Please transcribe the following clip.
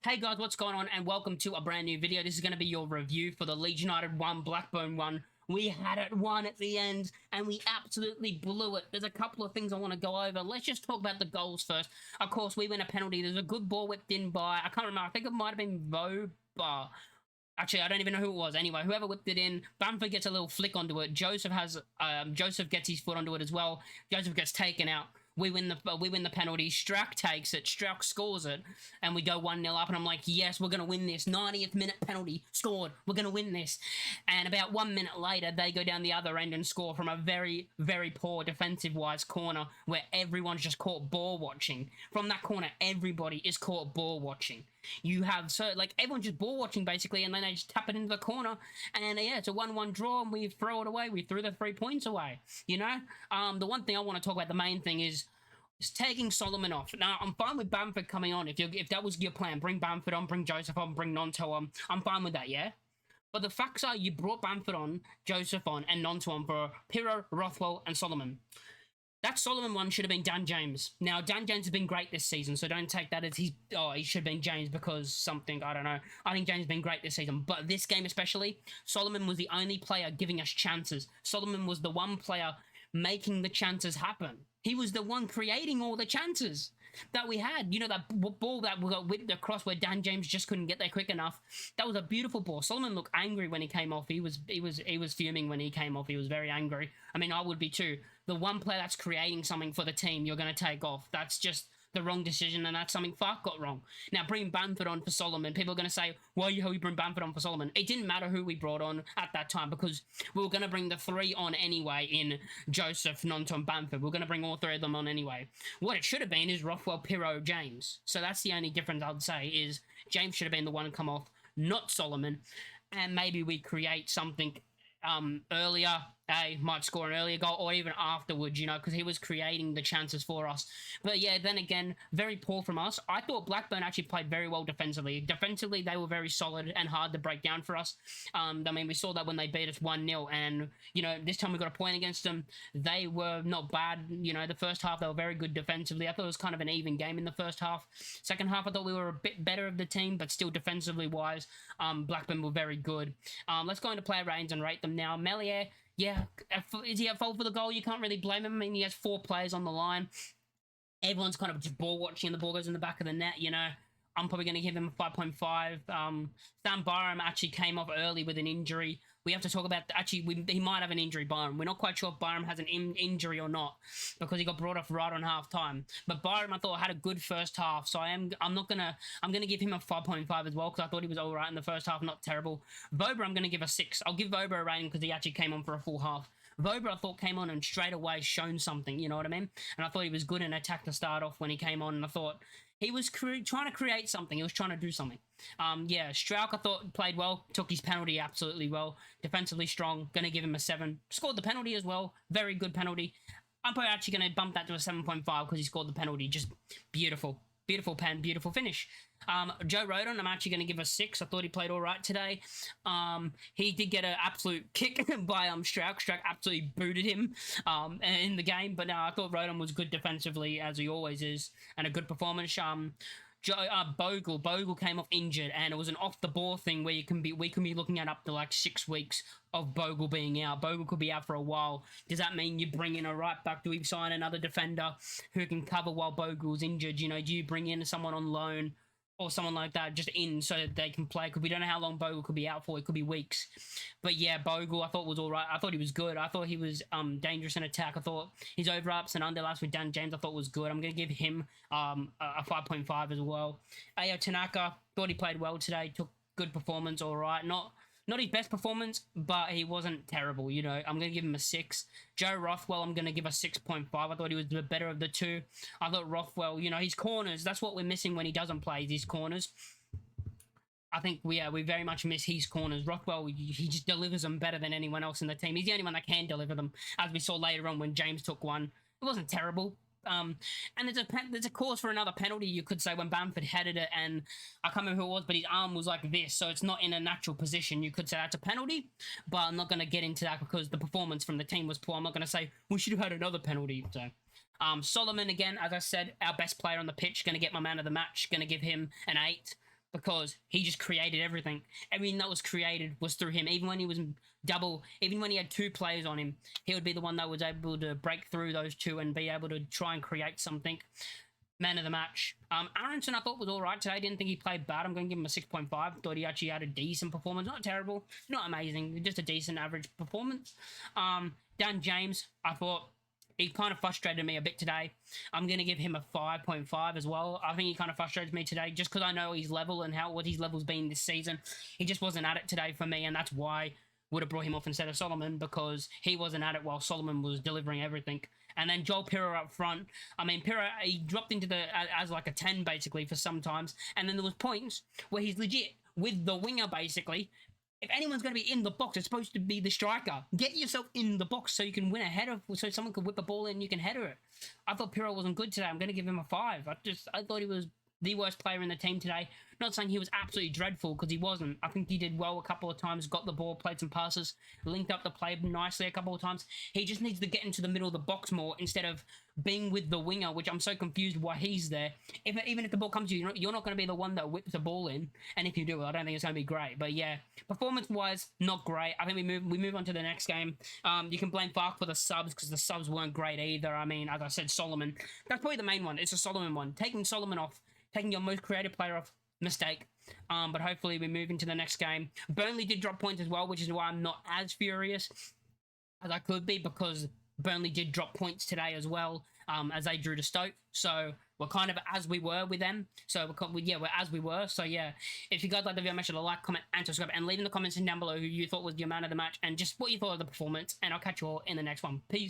Hey guys, what's going on? And welcome to a brand new video. This is going to be your review for the Leeds United 1, Blackburn 1. We had it 1 at the end, and we absolutely blew it. There's a couple of things I want to go over. Let's just talk about the goals first. Of course, we win a penalty. There's a good ball whipped in by, I can't remember, I think it might have been Voba. Actually, I don't even know who it was. Anyway, whoever whipped it in, Bamford gets a little flick onto it. Joseph gets his foot onto it as well. Joseph gets taken out. We win the penalty. Strack takes it. Strack scores it, and we go 1-0 up. And I'm like, yes, we're gonna win this. 90th minute penalty scored. We're gonna win this. And about 1 minute later, they go down the other end and score from a very, very poor defensive-wise corner where everyone's just caught ball watching. From that corner, everybody is caught ball watching. You have everyone's just ball watching basically, and then they just tap it into the corner, and yeah, it's a 1-1 draw, and we throw it away. We threw the 3 points away. The one thing I want to talk about, the main thing is taking Solomon off. Now, I'm fine with Bamford coming on. If that was your plan, bring Bamford on, bring Joseph on, bring Nonto on. I'm fine with that, yeah? But the facts are you brought Bamford on, Joseph on, and Nonto on for Pirro, Rothwell, and Solomon. That Solomon one should have been Dan James. Now, Dan James has been great this season, so don't take that as he should have been James because something, I don't know. I think James has been great this season, but this game especially, Solomon was the only player giving us chances. Solomon was the one player making the chances happen. He was the one creating all the chances that we had. You know, that ball that we got whipped across where Dan James just couldn't get there quick enough. That was a beautiful ball. Solomon looked angry when he came off. He was fuming when he came off. He was very angry. I mean, I would be too. The one player that's creating something for the team, you're going to take off. That's just the wrong decision, and that's something Fark got wrong. Now, bring Bamford on for Solomon. People are going to say, why you bring Bamford on for Solomon? It didn't matter who we brought on at that time because we were going to bring the three on anyway in Joseph, Nonto, and Bamford. We're going to bring all three of them on anyway. What it should have been is Rothwell, Pirro, James. So that's the only difference I would say is James should have been the one to come off, not Solomon. And maybe we create something earlier, might score an earlier goal or even afterwards, because he was creating the chances for us. But yeah, then again, very poor from us. I thought Blackburn actually played very well defensively. Defensively, they were very solid and hard to break down for us. I mean, we saw that when they beat us 1-0, and, this time we got a point against them. They were not bad. The first half, they were very good defensively. I thought it was kind of an even game in the first half. Second half, I thought we were a bit better of the team, but still defensively wise, Blackburn were very good. Let's go into player ratings and rate them now. Melier, yeah, is he at fault for the goal? You can't really blame him. I mean, he has 4 players on the line. Everyone's kind of just ball watching, and the ball goes in the back of the net, I'm probably going to give him a 5.5. Sam Byram actually came off early with an injury. We have to talk about, he might have an injury, Byram. We're not quite sure if Byram has an injury or not because he got brought off right on half time. But Byram, I thought, had a good first half, so I'm gonna give him a 5.5 as well because I thought he was all right in the first half, not terrible. Voba, I'm gonna give a 6. I'll give Voba a rating because he actually came on for a full half. Voba, I thought, came on and straight away shown something, you know what I mean? And I thought he was good in attack to start off when he came on, and I thought he was trying to create something. He was trying to do something. Yeah, Strauch, I thought, played well. Took his penalty absolutely well. Defensively strong. Going to give him a 7. Scored the penalty as well. Very good penalty. I'm probably actually going to bump that to a 7.5 because he scored the penalty. Just beautiful. Beautiful pen, beautiful finish. Joe Rodon, I'm actually going to give a 6. I thought he played all right today. He did get an absolute kick by Strauch. Strauch absolutely booted him in the game. But no, I thought Rodon was good defensively, as he always is, and a good performance. Bogle came off injured, and it was an off-the-ball thing where we can be looking at up to like 6 weeks of Bogle being out. Bogle could be out for a while. Does that mean you bring in a right back? Do we sign another defender who can cover while Bogle's injured? Do you bring in someone on loan or someone like that just in so that they can play? Because we don't know how long Bogle could be out for. It could be weeks. But yeah, Bogle I thought was all right. I thought he was good. I thought he was dangerous in attack. I thought his over-ups and under-ups with Dan James I thought was good. I'm going to give him a 5.5 as well. Ayo Tanaka, thought he played well today. Took good performance, all right. Not his best performance, but he wasn't terrible, I'm going to give him a 6. Joe Rothwell, I'm going to give a 6.5. I thought he was the better of the two. I thought Rothwell, his corners, that's what we're missing when he doesn't play, his corners. I think we very much miss his corners. Rothwell, he just delivers them better than anyone else in the team. He's the only one that can deliver them, as we saw later on when James took one. It wasn't terrible. And there's a cause for another penalty, you could say, when Bamford headed it, and I can't remember who it was, but his arm was like this, so it's not in a natural position. You could say that's a penalty, but I'm not going to get into that because the performance from the team was poor. I'm not going to say we should have had another penalty. So Solomon, again, as I said, our best player on the pitch, going to get my man of the match, going to give him an 8. because he just created everything. Everything that was created was through him. Even when he was double, even when he had two players on him, he would be the one that was able to break through those two and be able to try and create something. Man of the match. Aronson I thought was all right today. I didn't think he played bad. I'm going to give him a 6.5. Thought he actually had a decent performance. Not terrible, not amazing, just a decent average performance. Dan James, I thought he kind of frustrated me a bit today. I'm going to give him a 5.5 as well. I think he kind of frustrated me today just because I know his level and what his level's been this season. He just wasn't at it today for me, and that's why would have brought him off instead of Solomon, because he wasn't at it while Solomon was delivering everything. And then Joel Pirro up front. I mean, Pirro, he dropped into as like a 10 basically for sometimes. And then there was points where he's legit with the winger basically. If anyone's going to be in the box, it's supposed to be the striker. Get yourself in the box so you can win a header, so someone can whip a ball in and you can header it. I thought Pirro wasn't good today. I'm going to give him a 5. I thought he was the worst player in the team today. Not saying he was absolutely dreadful, because he wasn't. I think he did well a couple of times, got the ball, played some passes, linked up the play nicely a couple of times. He just needs to get into the middle of the box more instead of being with the winger, which I'm so confused why he's there. Even if the ball comes to you, you're not going to be the one that whips the ball in. And if you do, I don't think it's going to be great. But yeah, performance-wise, not great. I think we move on to the next game. You can blame Fark for the subs, because the subs weren't great either. I mean, as I said, Solomon. That's probably the main one. It's a Solomon one. Taking Solomon off, taking your most creative player off, mistake. But hopefully we move into the next game. Burnley did drop points as well, which is why I'm not as furious as I could be, because Burnley did drop points today as well, as they drew to Stoke. So we're kind of as we were with them. So we're as we were. So yeah, if you guys like the video, make sure to like, comment, and subscribe, and leave in the comments down below who you thought was your man of the match and just what you thought of the performance. And I'll catch you all in the next one. Peace.